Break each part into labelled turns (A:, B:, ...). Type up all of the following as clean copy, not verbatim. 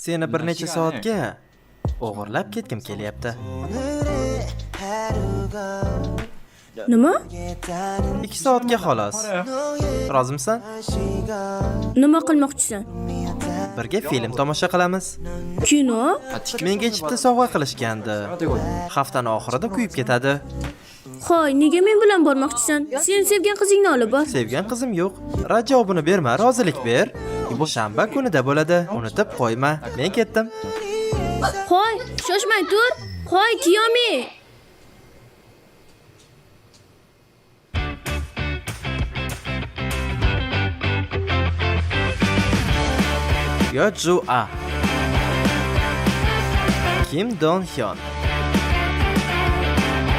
A: Seni bir necha soatga o'g'irlab ketgim kelyapti.
B: Nima?
A: 2 soatga xolos. Rozimisan?
B: Nima qilmoqchisan?
A: Birga film tomosha qilamiz.
B: Kino?
A: Menga chipta sovg'a qilishgandi. Haftani oxirida kuyib ketadi.
B: Xo'y, nega men bilan bormoqchisan? Sen sevgan qizingni olib bor.
A: Sevgan qizim yo'q. Rad javobini berma, rozilik ber. Bu shanba kunida bo'ladi. Unutib qo'yma. Men ketdim.
B: Xo'y, shoshmay tur. Xo'y, Kiyomi.
A: Yo Ju A. Kim Don Hyun.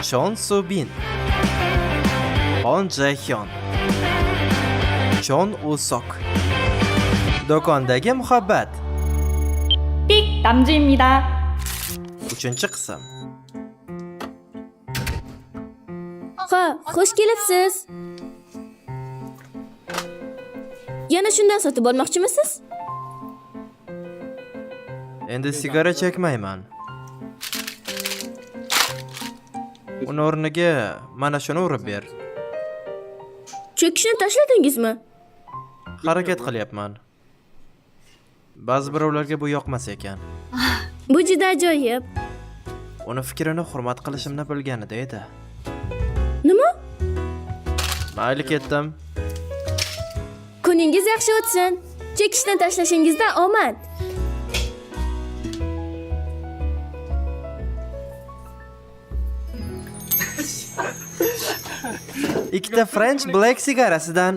A: Chon Soo Bin. Hon Jae Hyun. Chon Woo Sok. Do'kondagi muhabbat.
C: 삑 남주입니다.
A: 3-qism.
B: Ha, xush kelibsiz. Yana shundan sotib olmoqchimisiz?
A: Endi sigara chekmayman. Uni o'rniga mana shuni urib ber.
B: Chekishni tashladingizmi?
A: Harakat qilyapman. Ba'zi birovlarga bu yoqmas ekan.
B: Bu juda ajoyib.
A: Uni fikrini hurmat qilishimni bilganida edi.
B: Nima?
A: Mayli ketdim.
B: Kuningiz yaxshi o'tsin. Chekishni tashlashingizda omad.
A: Ikkita French Black sigarasidan.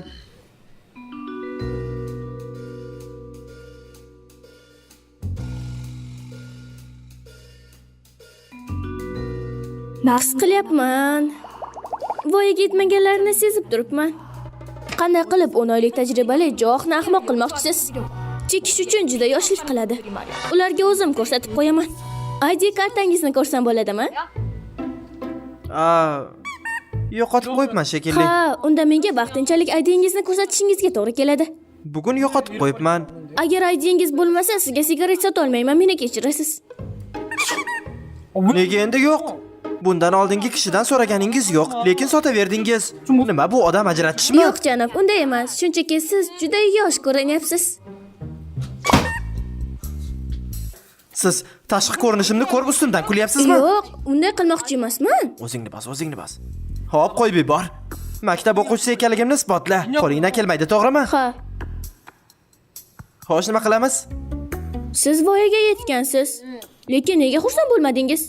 B: His qilyapman. Voyaga yetmaganlarni sezib turibman. Qanday qilib 10 oylik tajribali Johni ahmoq qilmoqchisiz? Chekish uchun juda yoshlik qiladi. Ularga o'zim ko'rsatib qo'yaman. ID kartangizni ko'rsam bo'ladimi?
A: Yo'qotib qo'yibman shekilli.
B: Ha, unda menga vaqtinchalik IDingizni ko'rsatishingizga to'g'ri keladi.
A: Bugun yo'qotib qo'yibman.
B: Agar IDingiz bo'lmasa, sizga sigaret sota olmayman, meni kechirasiz.
A: Nega endi yo'q? Bundan oldingi kishidan so'raganingiz yo'q, lekin sotaverdingiz. Nima bu odam ajratishmi?
B: Yo'q janob, unday emas. Shunchaki siz juda yosh ko'rinyapsiz.
A: Siz tashqi ko'rinishimni ko'rib ustimdan kulyapsizmi?
B: Yo'q, unday qilmoqchi emasman.
A: O'zingni bos. Hop, qo'yib yubor. Maktab o'quvchisi ekanligimni isbotla. Qo'lingdan kelmaydi, to'g'rimi?
B: Ha,
A: Xo'sh, nima qilamiz?
B: siz voyaga yetgansiz. Lekin nega xursand bo'lmadingiz?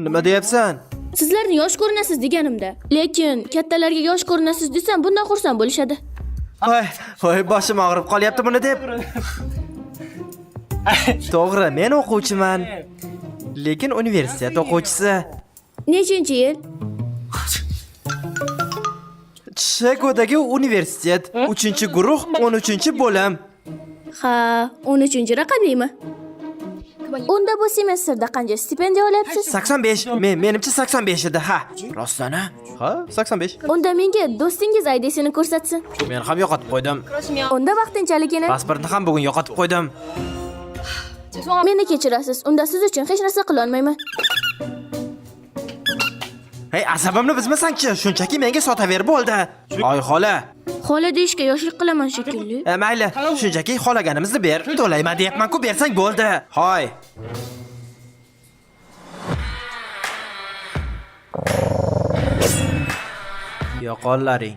A: Nima deyapsan?
B: Sizlarni yosh ko'rinasiz deganimda. Lekin kattalarga yosh ko'rinasiz desam, bundan xursand bo'lishadi.
A: Voy, boshim og'rib qolyapti buni deb. To'g'ri, men o'quvchiman. Lekin universitet o'quvchisi.
B: Nechinchi yil?
A: Chicagodagi universitet, 3-guruh, 13-bo'lim.
B: Ha, 13-chi raqamlimi? Unda bu semestrda qancha stipendiya olyapsiz?
A: 85. Menimcha 85 edi, ha. Rostana? Ha, 85.
B: Unda menga do'stingiz IDsini ko'rsatsin.
A: Men ham yo'qotib qo'ydim.
B: Unda vaqtinchaligini.
A: Pasportni ham bugun yo'qotib qo'ydim.
B: Meni kechirasiz. Unda siz uchun hech narsa qila olmayman.
A: Hey, asabimni buzmasang-chi, shunchaki menga sotaver bo'ldi. Oy, xola.
B: Xola deyishga yoshlik qilaman shekilli.
A: Mayli, shunchaki xolaganimizni ber. To'layman deyapman-ku, bersang bo'ldi. Hoy. Yo'qollaring.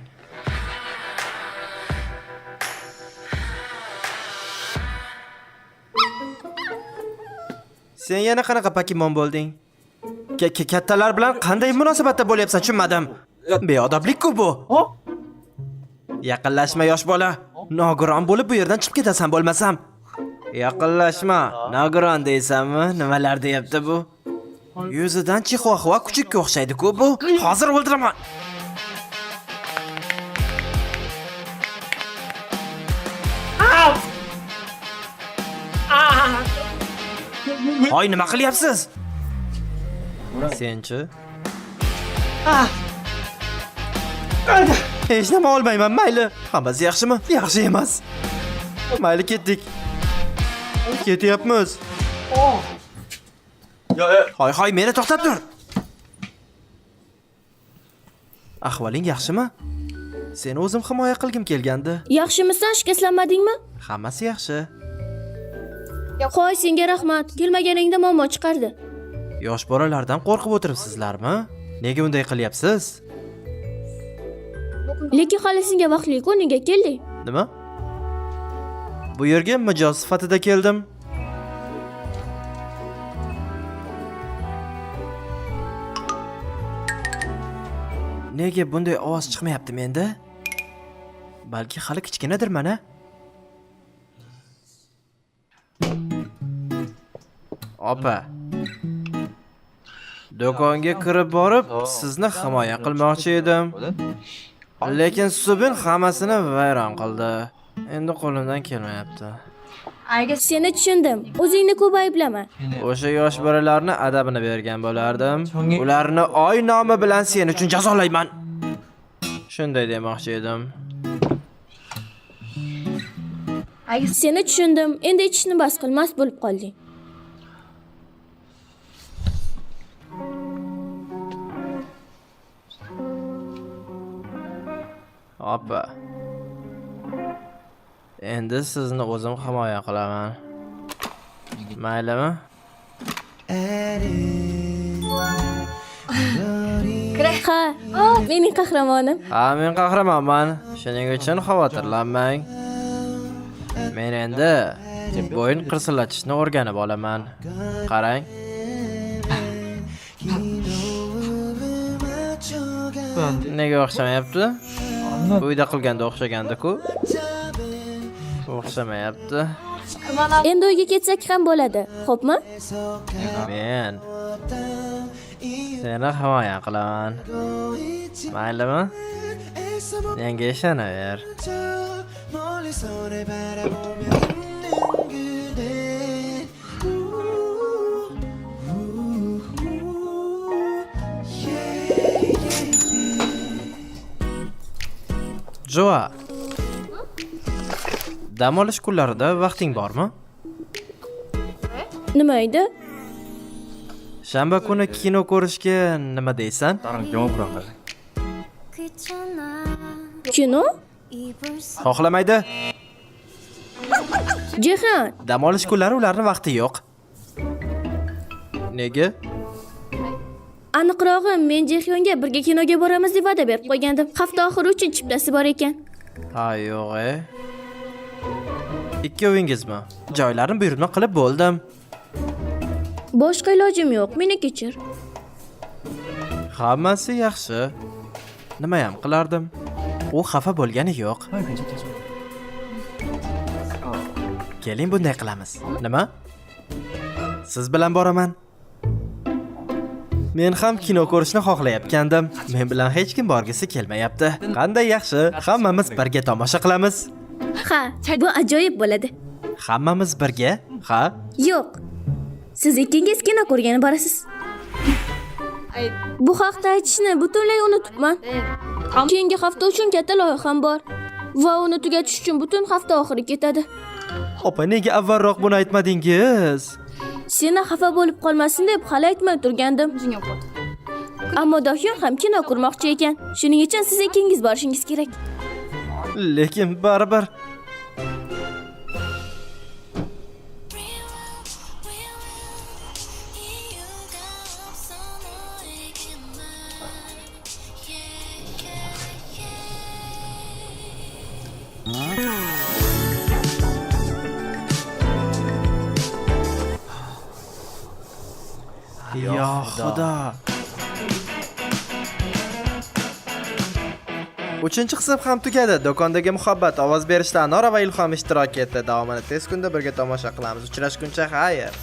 A: Sen yana qanaqa Pokemon bo'lding? Kattalar bilan qanday munosabatda bo'lyapsan, tushunmadim. Beodoblik-ku bu. Yaqinlashma yosh bola. Nogiron bo'lib bu yerdan chiqib ketasan bo'lmasam. Yaqinlashma, nogiron deysanmi? Nimalar deyapti bu? Yuzidan chixuahua kuchukka o'xshaydi-ku bu. Hozir o'ldiraman. Hoy, nima qilyapsiz? Senchi? Hech nima olmayman, mayli. Hammasi yaxshimi? Yaxshi emas. Mayli, ketdik. Ketyapmiz. Hoy, meni to'xtab tur. Ahvoling yaxshimi? Seni o'zim himoya qilgim kelgandi.
B: Yaxshimisan, shikastlanmadingmi?
A: Hammasi yaxshi.
B: Qo'y, senga rahmat. Kelmaganingda muammo chiqardi.
A: Yosh bolalardan qo'rqib o'tiribsizlarmi? Nega unday qilyapsiz?
B: Lekin hali senga vaqtli-ku, nega kelding?
A: Nima? Bu yerga mijoz sifatida keldim. Nega bunday ovoz chiqmayapti menda? Balki hali kichkinadir mana. Opa. Do'konga kirib borib, sizni himoya qilmoqchi edim. Lekin Subin hammasini vayron qildi. Endi qo'limdan kelmayapti.
B: Seni tushundim. O'zingni ko'p ayblama.
A: O'sha yosh bolalarni adabini bergan bo'lardim. Ularni oy nomi bilan sen uchun jazolayman. Shunday demoqchi edim.
B: Seni tushundim. Endi ichishni bas qilmas bo'lib qolding.
A: Opa. Endi sizni o'zim himoya qilaman. Maylimi?
B: Ha, mening qahramonim.
A: Ha, men qahramonman. Shuning uchun xavotirlanmang. Men endi bo'yin qirsillatishni o'rganib olaman. Qarang. Nega o'xshamayapti? Uyda qilganda o'xshagandi-ku. O'xshamayapti.
B: Endi uyga ketsak ham bo'ladi, xo'pmi?
A: Men seni himoya qilaman. Maylimi? Menga ishonaver. Joa. Dam olish kunlarida vaqting bormi?
B: Nima edi?
A: Shanba kuni kino ko'rishga nima deysan?
B: Kino?
A: Xohlamaydi.
B: Jihan,
A: Dam olish kunlari ularning vaqti yo'q. Nega?
B: aniqrog'i men Jihyonga birga kinoga boramiz deb va'da berib qo'ygandim. Hafta oxiri uchun chiptasi bor ekan.
A: Ha, yo'q. Ikkovingizmi? Joylarni buyurtma qilib bo'ldim.
B: Boshqa ilojim yo'q, meni kechir.
A: Hammasi yaxshi. Nima ham qilardim? U xafa bo'lgani yo'q. Keling bunday qilamiz. Nima? Siz bilan boraman. Men ham kino ko'rishni xohlayotgandim. Men bilan hech kim borgisi kelmayapti. Qanday yaxshi, hammamiz birga tomosha qilamiz.
B: Ha, bu ajoyib bo'ladi.
A: Hammamiz birga? Ha?
B: Yo'q. Siz ikkingiz kino ko'rgani borasiz. Bu haqda aytishni butunlay unutibman. Keyingi hafta uchun katta loyiham bor va uni tugatish uchun butun hafta oxiri ketadi.
A: Opa, nega avvalroq buni aytmadingiz?
B: Seni xafa bo'lib qolmasin deb hali aytmay turgandim. Ammo Dohyon ham kino ko'rmoqchi ekan. Shuning uchun siz ikkingiz borishingiz kerak.
A: Lekin baribir Ya xudo. 3-qism ham tugadi. Do'kondagi muhabbat ovoz berishda Anora va Ilhom ishtirok etdi. Davomini tez kunda birga tomosha qilamiz. Uchrashguncha xayr.